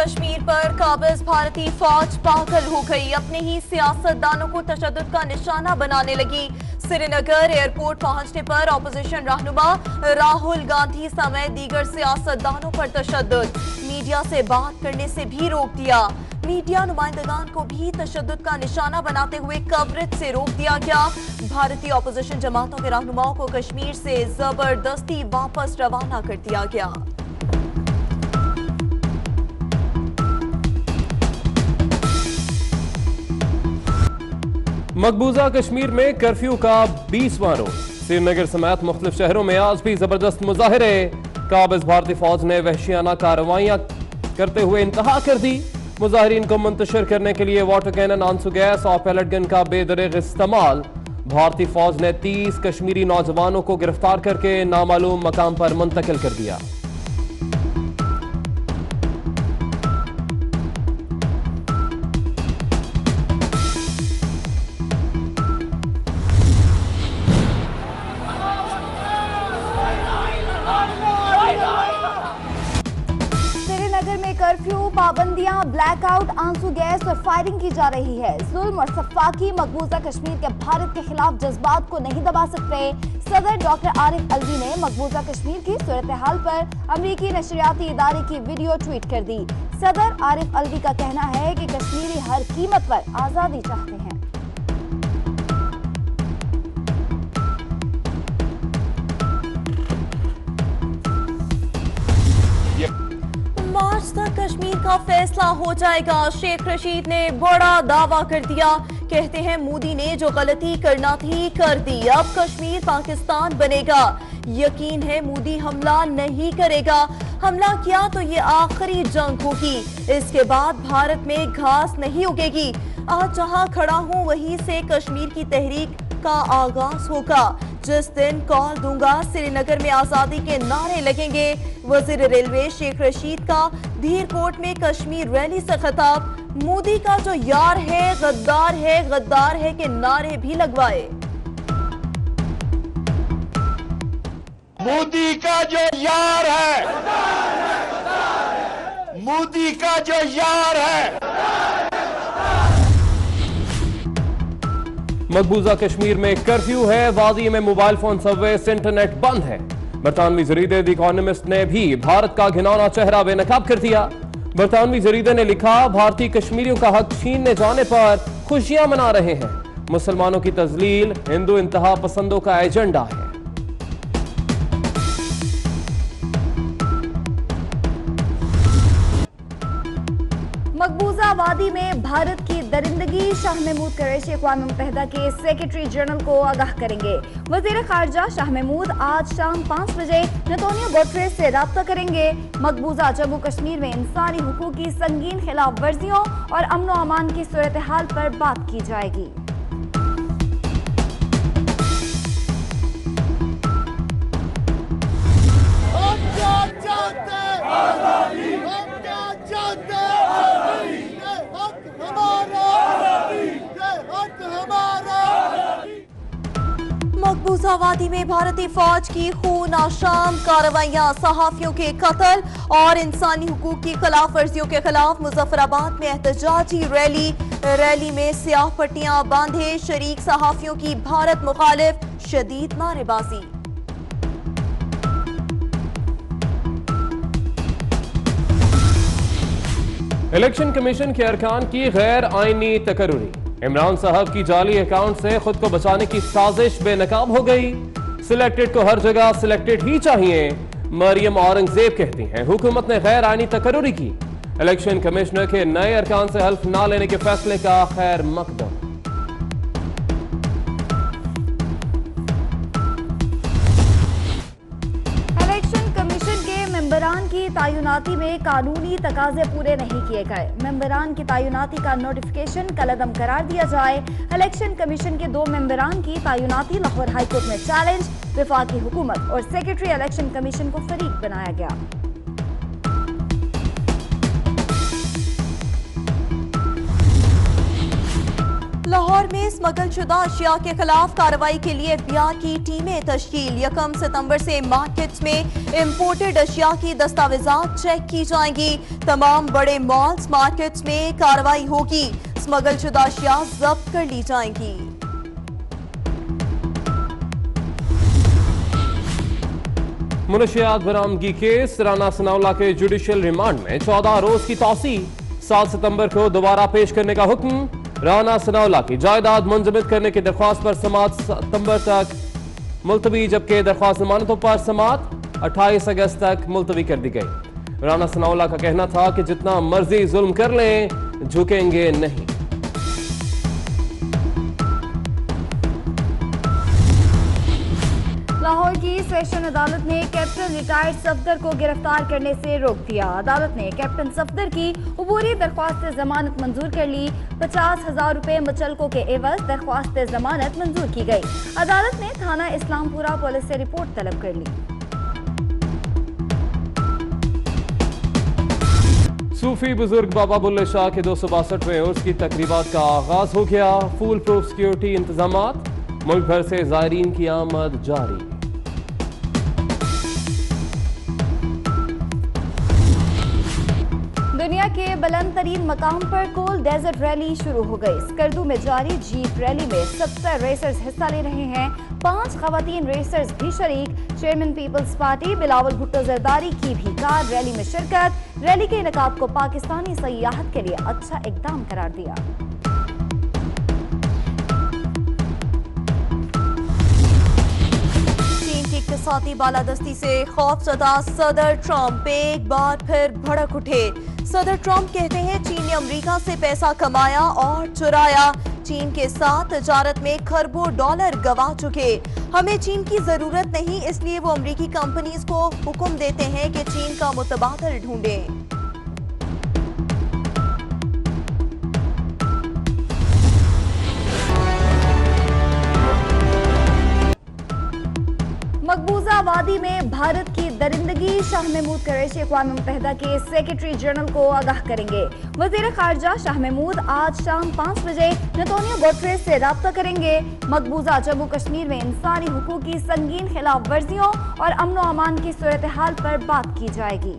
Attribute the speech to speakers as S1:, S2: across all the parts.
S1: कश्मीर पर काबिज भारतीय फौज पागल हो गई, अपने ही सियासतदानों को तशद्दुद का निशाना बनाने लगी। श्रीनगर एयरपोर्ट पहुंचने पर ऑपोजिशन रहनुमा राहुल गांधी समेत दीगर सियासतदानों पर तशद्दुद, मीडिया से बात करने से भी रोक दिया। मीडिया नुमाइंदगान को भी तशद्दुद का निशाना बनाते हुए कवरेज से रोक दिया गया। भारतीय ऑपोजिशन जमातों के रहनुमाओं को कश्मीर से जबरदस्ती वापस रवाना कर दिया गया।
S2: मकबूजा कश्मीर में कर्फ्यू का 20वां रोज। श्रीनगर समेत मुख्तलिफ शहरों में आज भी जबरदस्त मुजाहिरे। काबिज भारतीय फौज ने वहशियाना कार्रवाइयां करते हुए इंतहा कर दी। मुजाहिरीन को मुंतशिर करने के लिए वाटर कैनन, आंसू गैस और पैलेट गन का बेदरिग इस्तेमाल। भारतीय फौज ने 30 कश्मीरी नौजवानों को गिरफ्तार करके नामालूम मकाम पर मुंतकिल कर दिया।
S3: कर्फ्यू, पाबंदियां, ब्लैकआउट, आंसू गैस और फायरिंग की जा रही है। जुल्म और सफाकी मकबूजा कश्मीर के भारत के खिलाफ जज्बात को नहीं दबा सकते। सदर डॉक्टर आरिफ अलवी ने मकबूजा कश्मीर की सूरत हाल पर अमरीकी नशरियाती इदारे की वीडियो ट्वीट कर दी। सदर आरिफ अलवी का कहना है कि कश्मीरी हर कीमत पर आजादी चाहते हैं।
S1: मार्च तक कश्मीर का फैसला हो जाएगा, शेख रशीद ने बड़ा दावा कर दिया। कहते हैं मोदी ने जो गलती करना थी कर दी, अब कश्मीर पाकिस्तान बनेगा। यकीन है मोदी हमला नहीं करेगा, हमला किया तो ये आखिरी जंग होगी, इसके बाद भारत में घास नहीं उगेगी। आज जहां खड़ा हूं वहीं से कश्मीर की तहरीक का आगाज होगा। जिस दिन कॉल दूंगा श्रीनगर में आजादी के नारे लगेंगे। वजीर रेलवे शेख रशीद का धीरकोट में कश्मीर रैली से खिताब। मोदी का जो यार है गद्दार है के नारे भी लगवाए।
S4: मोदी का जो यार है, मोदी का जो यार है।
S2: मकबूजा कश्मीर में कर्फ्यू है, वादी में मोबाइल फोन सर्विस, इंटरनेट बंद है। बरतानवी जरीदे द इकोनॉमिस्ट ने भी भारत का घिनौना चेहरा बेनकाब कर दिया। बरतानवी जरीदे ने लिखा, भारतीय कश्मीरियों का हक छीनने जाने पर खुशियां मना रहे हैं। मुसलमानों की तजलील हिंदू इंतहा पसंदों का एजेंडा है।
S3: मकबूजा वादी में भारत की दरिंदगी, शाह महमूद कुरैशी अक़वाम मुत्तहिदा के सेक्रेटरी जनरल को आगाह करेंगे। वज़ीर ख़ारजा शाह महमूद आज शाम 5 बजे एंटोनियो गुटेरेस से राब्ता करेंगे। मकबूजा जम्मू कश्मीर में इंसानी हुकूक की संगीन खिलाफ वर्जियों और अमन व अमान की सूरत हाल पर बात की जाएगी।
S1: मकबूजा वादी में भारतीय फौज की खून आशाम कार्रवाइयां, सहाफियों के कत्ल और इंसानी हुकूक की खिलाफ वर्जियों के खिलाफ मुजफ्फराबाद में एहतजाजी रैली में स्याह पट्टियां बांधे शरीक सहाफियों की भारत मुखालिफ शदीद नारेबाजी।
S2: इलेक्शन कमीशन के अरकान की गैर आईनी तकर्रुरी। इमरान साहब की जाली अकाउंट से खुद को बचाने की साजिश बेनकाब हो गई। सिलेक्टेड को हर जगह सिलेक्टेड ही चाहिए, मरियम औरंगजेब कहती हैं। हुकूमत ने गैर आईनी तकर्रुरी की। इलेक्शन कमिश्नर के नए अरकान से हल्फ ना लेने के फैसले का खैर मकदम।
S3: मेंबरान की तायुनाती में कानूनी तकाजे पूरे नहीं किए गए। मेंबरान की तायुनाती का नोटिफिकेशन कलअदम करार दिया जाए। इलेक्शन कमीशन के 2 मेंबरान की तायुनाती लाहौर हाईकोर्ट में चैलेंज। वफाकी हुकूमत और सेक्रेटरी इलेक्शन कमीशन को फरीक बनाया गया।
S1: लाहौर में में स्मगलशुदा अशिया के खिलाफ कार्रवाई के लिए FBI की टीमें तश्कील। 1 सितंबर से मार्केट्स में इम्पोर्टेड अशिया की दस्तावेजात चेक की जाएंगी। तमाम बड़े मॉल्स मार्केट्स में कार्रवाई होगी। स्मगलशुदा अशिया जब्त कर ली जाएंगी।
S2: मुनशियात बरामदगी केस राना सनाउल्लाह के जुडिशियल रिमांड में 14 रोज की तौसी। 7 सितंबर को दोबारा पेश करने का हुक्म। राना सनाउल्लाह की जायदाद मुंजमद करने की दरख्वास्त पर समाअत सितंबर तक मुलतवी, जबकि दरख्वास्त जमानतों पर समाअत 28 अगस्त तक मुलतवी कर दी गई। राना सनाउल्लाह का कहना था कि जितना मर्जी जुल्म कर लें, झुकेंगे नहीं।
S3: लाहौर की सेशन अदालत ने कैप्टन रिटायर्ड सफदर को गिरफ्तार करने से रोक दिया। अदालत ने कैप्टन सफदर की अबूरी दरख्वास्त जमानत मंजूर कर ली। 50,000 रुपए मुचलकों के एवज दरख्वास्त जमानत मंजूर की गई। अदालत ने थाना इस्लामपुरा पुलिस से रिपोर्ट तलब कर ली।
S2: सूफी बुजुर्ग बाबा बुल्ले शाह के 262वें उर्स की तकरीबात का आगाज हो गया। फुल प्रूफ सिक्योरिटी इंतजामात, मुल्क भर से जायरीन की आमद जारी।
S3: दुनिया के बुलंद तरीन मकाम पर कोल डेजर्ट रैली शुरू हो गई। स्कर्दू में जारी जीप रैली में 70 रेसर्स हिस्सा ले रहे हैं। 5 खवातीन रेसर्स भी शरीक। Chairman peoples party Bilawal Bhutto Zardari की भी कार रैली में शिरकत। रैली के इनेकाद को पाकिस्तानी सयाहत के लिए अच्छा इकदाम करार दिया।
S1: इक़्तिसादी बालादस्ती से खौफजदा सदर ट्रंप एक बार फिर भड़क उठे। सदर ट्रंप कहते हैं चीन ने अमेरिका से पैसा कमाया और चुराया। चीन के साथ तिजारत में खरबों डॉलर गंवा चुके। हमें चीन की जरूरत नहीं, इसलिए वो अमेरिकी कंपनीज को हुक्म देते हैं कि चीन का मुतबादल ढूंढें।
S3: मकबूजा वादी में भारत की दरिंदगी शाह महमूद कुरैशी अक़वाम मुत्तहिदा के सेक्रेटरी जनरल को आगाह करेंगे। वज़ीर ख़ारजा शाह महमूद आज शाम 5 बजे एंटोनियो गुटेरेस से राब्ता करेंगे। मकबूजा जम्मू कश्मीर में इंसानी हुकूक की संगीन खिलाफ वर्जियों और अमन व अमान की सूरत हाल पर बात की जाएगी।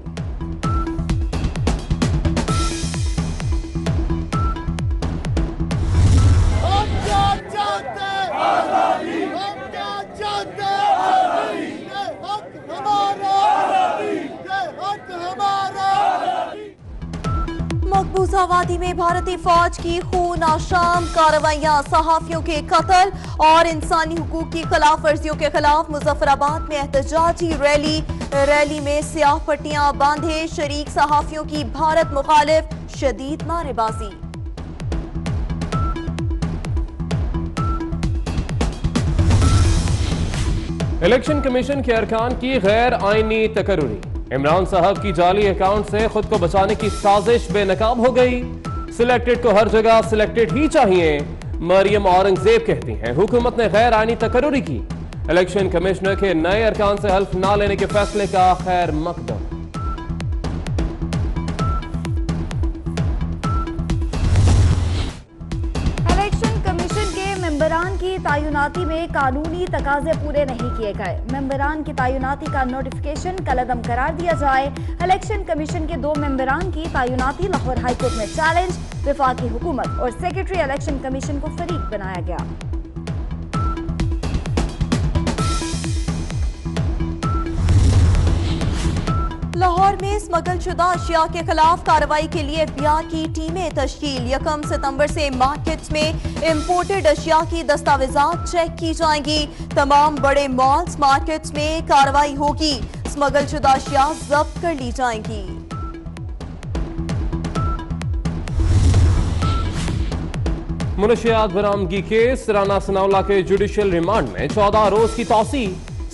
S1: मकबूजा वादी में भारतीय फौज की खून आशाम कार्रवाइयां, सहाफियों के कत्ल और इंसानी हुकूक की खिलाफ वर्जियों के खिलाफ मुजफ्फराबाद में एहतजाजी रैली। रैली में स्याह पट्टियां बांधे शरीक सहाफियों की भारत मुखालिफ शदीद नारेबाजी।
S2: इलेक्शन कमीशन के अरकान की गैर आईनी तकर्रुरी। इमरान साहब की जाली अकाउंट से खुद को बचाने की साजिश बेनकाब हो गई। सिलेक्टेड को हर जगह सिलेक्टेड ही चाहिए, मरियम औरंगजेब कहती हैं। हुकूमत ने गैर आईनी तकर्रुरी की। इलेक्शन कमिश्नर के नए अरकान से हल्फ ना लेने के फैसले का खैर मकदम।
S3: मेंबरान की तायुनाती में कानूनी तकाजे पूरे नहीं किए गए। मेंबरान की तायुनाती का नोटिफिकेशन कलअदम करार दिया जाए। इलेक्शन कमीशन के 2 मेंबरान की तायुनाती लाहौर हाईकोर्ट में चैलेंज। वफाकी हुकूमत और सेक्रेटरी इलेक्शन कमीशन को फरीक बनाया गया।
S1: लाहौर में स्मगलशुदा अशिया के खिलाफ कार्रवाई के लिए FBI की टीमें तश्कील। 1 सितंबर से मार्केट्स में इम्पोर्टेड अशिया की दस्तावेजात चेक की जाएंगी। तमाम बड़े मॉल्स मार्केट्स में कार्रवाई होगी। स्मगलशुदा अशिया जब्त कर ली जाएंगी।
S2: मुनशियात बरामदगी केस राना सनाउल्लाह के जुडिशियल रिमांड में 14 रोज की तौसी।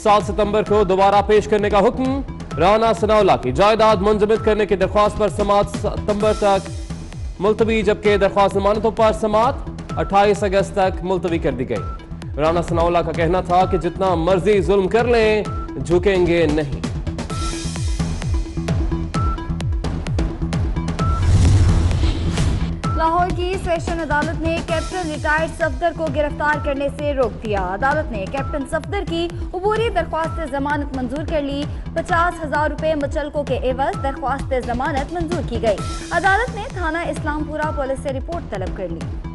S2: 7 सितंबर को दोबारा पेश करने का हुक्म। राना सनाउल्लाह की जायदाद मुंजमद करने की दरख्वास्त पर समाअत सितंबर तक मुलतवी, जबकि दरख्वास्त जमानतों पर समाअत 28 अगस्त तक मुलतवी कर दी गई। राना सनाउल्लाह का कहना था कि जितना मर्जी जुल्म कर लें, झुकेंगे नहीं।
S3: लाहौर की सेशन अदालत ने कैप्टन रिटायर्ड सफदर को गिरफ्तार करने से रोक दिया। अदालत ने कैप्टन सफदर की अबूरी दरख्वास्त जमानत मंजूर कर ली। 50,000 रुपए मुचलकों के एवज दरख्वास्त जमानत मंजूर की गई। अदालत ने थाना इस्लामपुरा पुलिस से रिपोर्ट तलब कर ली।